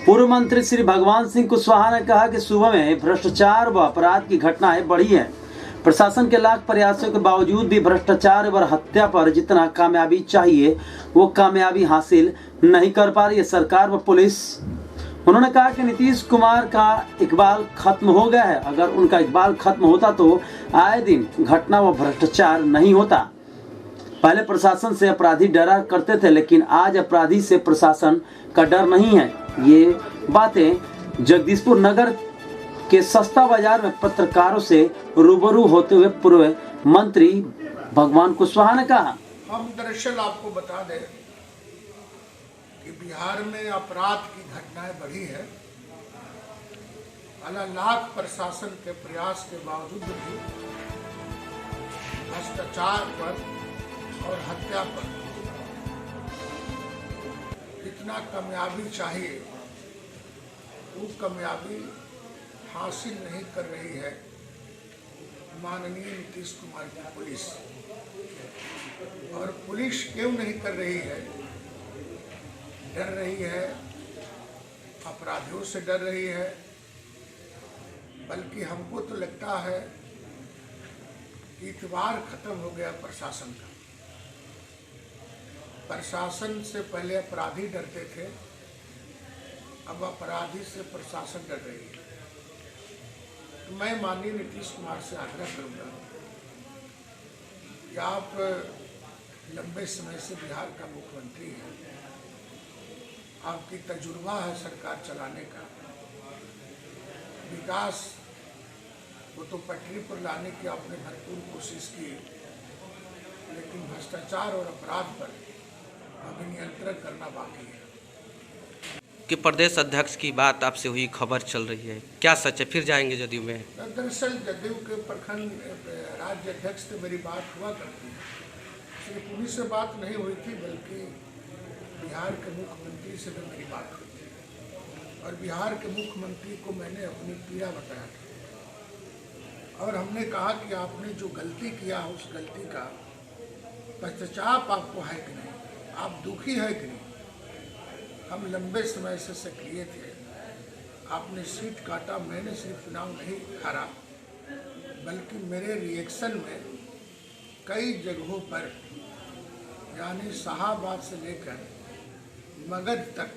पूर्व मंत्री श्री भगवान सिंह कुशवाहा ने कहा कि सूबे में भ्रष्टाचार व अपराध की घटनाएं बढ़ी है। प्रशासन के लाख प्रयासों के बावजूद भी भ्रष्टाचार व हत्या पर जितना कामयाबी चाहिए वो कामयाबी हासिल नहीं कर पा रही है सरकार व पुलिस। उन्होंने कहा कि नीतीश कुमार का इकबाल खत्म हो गया है। अगर उनका इकबाल खत्म होता तो आए दिन घटना व भ्रष्टाचार नहीं होता। पहले प्रशासन से अपराधी डरा करते थे, लेकिन आज अपराधी से प्रशासन का डर नहीं है। ये बातें जगदीशपुर नगर के सस्ता बाजार में पत्रकारों से रूबरू होते हुए पूर्व मंत्री भगवान कुशवाहा ने कहा। हम दरअसल आपको बता दें कि बिहार में अपराध की घटनाएं बढ़ी है। लाख प्रशासन के प्रयास के बावजूद भी भ्रष्टाचार पर और हत्या पर जितना कामयाबी चाहिए वो कामयाबी हासिल नहीं कर रही है माननीय नीतीश कुमार की पुलिस। और पुलिस क्यों नहीं कर रही है? डर रही है, अपराधियों से डर रही है। बल्कि हमको तो लगता है कि इतबार खत्म हो गया प्रशासन का। प्रशासन से पहले अपराधी डरते थे, अब अपराधी से प्रशासन डर रही है। तो मैं माननीय नीतीश कुमार से आग्रह करूंगा कि आप लंबे समय से बिहार का मुख्यमंत्री हैं, आपकी तजुर्बा है सरकार चलाने का। विकास को तो पटरी पर लाने की आपने भरपूर कोशिश की, लेकिन भ्रष्टाचार और अपराध पर अभी नियंत्रण करना बाकी है। कि प्रदेश अध्यक्ष की बात आपसे हुई, खबर चल रही है, क्या सच है? फिर जाएंगे जदयू में? दरअसल जदयू के प्रखंड राज्य अध्यक्ष से मेरी बात हुआ करती है। सिर्फ उन्हीं से बात नहीं हुई थी, बल्कि बिहार के मुख्यमंत्री से भी मेरी बात हुई थी। और बिहार के मुख्यमंत्री को मैंने अपनी पीड़ा बताया था और हमने कहा कि आपने जो गलती किया उस गलती का पश्चाताप आपको है कि नहीं, आप दुखी है कि नहीं। हम लंबे समय से सक्रिय थे, आपने सीट काटा, मैंने सिर्फ चुनाव नहीं हारा, बल्कि मेरे रिएक्शन में कई जगहों पर यानी शाहाबाद से लेकर मगध तक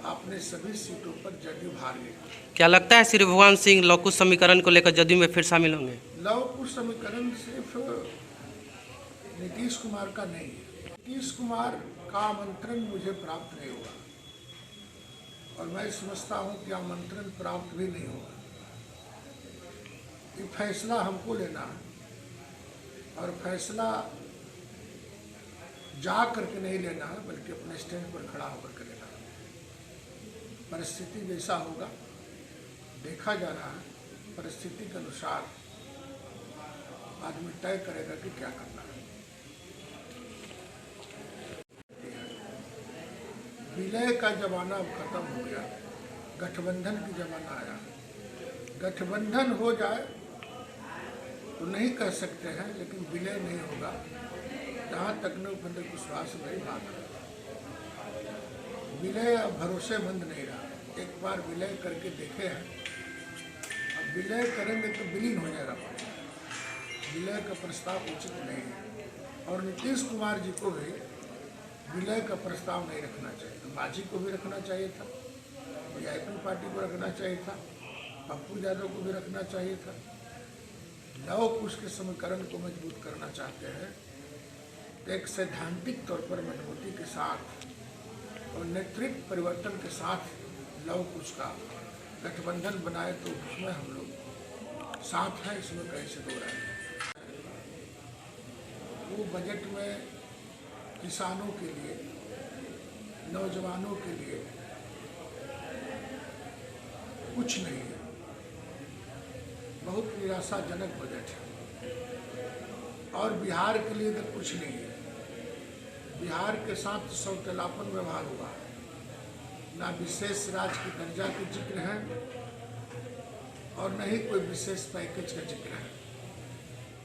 आपने सभी सीटों पर जदयू हार गए। क्या लगता है श्री भगवान सिंह लव कुश समीकरण को लेकर जदयू में फिर शामिल होंगे? लव कुश समीकरण सिर्फ नीतीश कुमार का नहीं है। नीतीश कुमार का आमंत्रण मुझे प्राप्त नहीं हुआ और मैं समझता हूं कि आमंत्रण प्राप्त भी नहीं होगा। ये फैसला हमको लेना है और फैसला जा करके नहीं लेना है, बल्कि अपने स्टैंड पर खड़ा होकर के लेना है। परिस्थिति जैसा होगा देखा जा रहा है, परिस्थिति के अनुसार आदमी तय करेगा कि क्या करना है। विलय का जमाना अब खत्म हो गया, गठबंधन की जमाना आया। गठबंधन हो जाए तो नहीं कह सकते हैं, लेकिन विलय नहीं होगा। जहाँ तक न उपेंद्र कुशवाहा से मेरी बात है, विलय अब भरोसेमंद नहीं रहा। एक बार विलय करके देखे हैं, अब विलय करेंगे तो विलीन हो जाएगा। विलय का प्रस्ताव उचित नहीं है और नीतीश कुमार जी को भी विलय का प्रस्ताव नहीं रखना चाहिए। बाजी को भी रखना चाहिए था, वीआईपी पार्टी को रखना चाहिए था, पप्पू यादव को भी रखना चाहिए था। लव कुश के समीकरण को मजबूत करना चाहते हैं तो एक सैद्धांतिक तौर पर मजबूती के साथ और नेतृत्व परिवर्तन के साथ लव कुश का गठबंधन बनाए तो उसमें हम लोग साथ हैं, इसमें कैसे दो रहे हैं। वो बजट में किसानों के लिए, नौजवानों के लिए कुछ नहीं है। बहुत निराशाजनक बजट है और बिहार के लिए तो कुछ नहीं है। बिहार के साथ सौतेलापन व्यवहार हुआ, ना विशेष राज्य की दर्जा के जिक्र है और न ही कोई विशेष पैकेज का जिक्र है।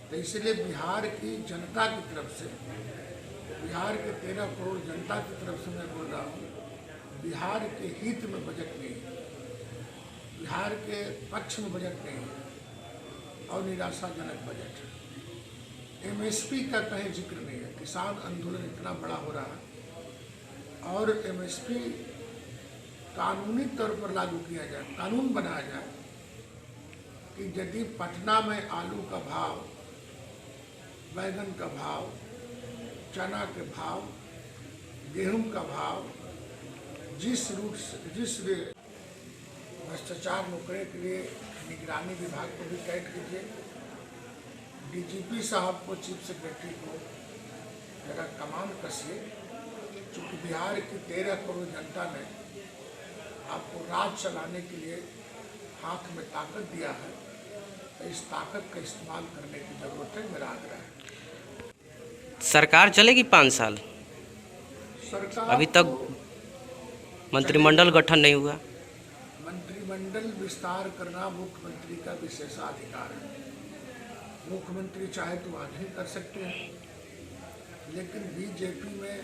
तो इसलिए बिहार की जनता की तरफ से, बिहार के 13 करोड़ जनता की तरफ से मैं बोल रहा हूँ, बिहार के हित में बजट नहीं है, बिहार के पक्ष में बजट नहीं है और निराशाजनक बजट है। एमएसपी का कहीं जिक्र नहीं है। किसान आंदोलन इतना बड़ा हो रहा है और एमएसपी कानूनी तौर पर लागू किया जाए, कानून बनाया जाए कि यदि पटना में आलू का भाव, बैगन का भाव, चना के भाव, गेहूं का भाव जिस रूट से जिस भ्रष्टाचार रोकने के लिए निगरानी विभाग को भी टाइट कीजिए, डीजीपी साहब को, चीफ सेक्रेटरी को जरा कमान कसिए, क्योंकि बिहार की 13 करोड़ जनता ने आपको राज चलाने के लिए हाथ में ताकत दिया है, तो इस ताकत का इस्तेमाल करने की जरूरत है, मेरा आग्रह है। सरकार चलेगी 5 साल? सरकार अभी तक मंत्रिमंडल गठन नहीं हुआ। मंत्रिमंडल विस्तार करना मुख्यमंत्री का विशेषाधिकार है। मुख्यमंत्री चाहे तो आज ही कर सकते हैं, लेकिन बीजेपी में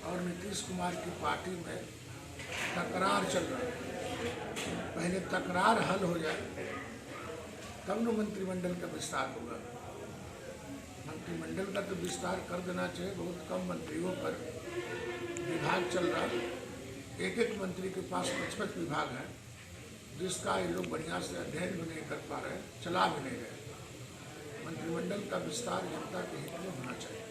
और नीतीश कुमार की पार्टी में तकरार चल रहा है। पहले तकरार हल हो जाए तब न मंत्रिमंडल का विस्तार होगा। मंत्रिमंडल का तो विस्तार कर देना चाहिए। बहुत कम मंत्रियों पर विभाग चल रहा है। एक एक मंत्री के पास 55 विभाग है, जिसका ये लोग बढ़िया से अध्ययन भी नहीं कर पा रहे, चला भी नहीं रहे। मंत्रिमंडल का विस्तार जनता के हित में होना चाहिए।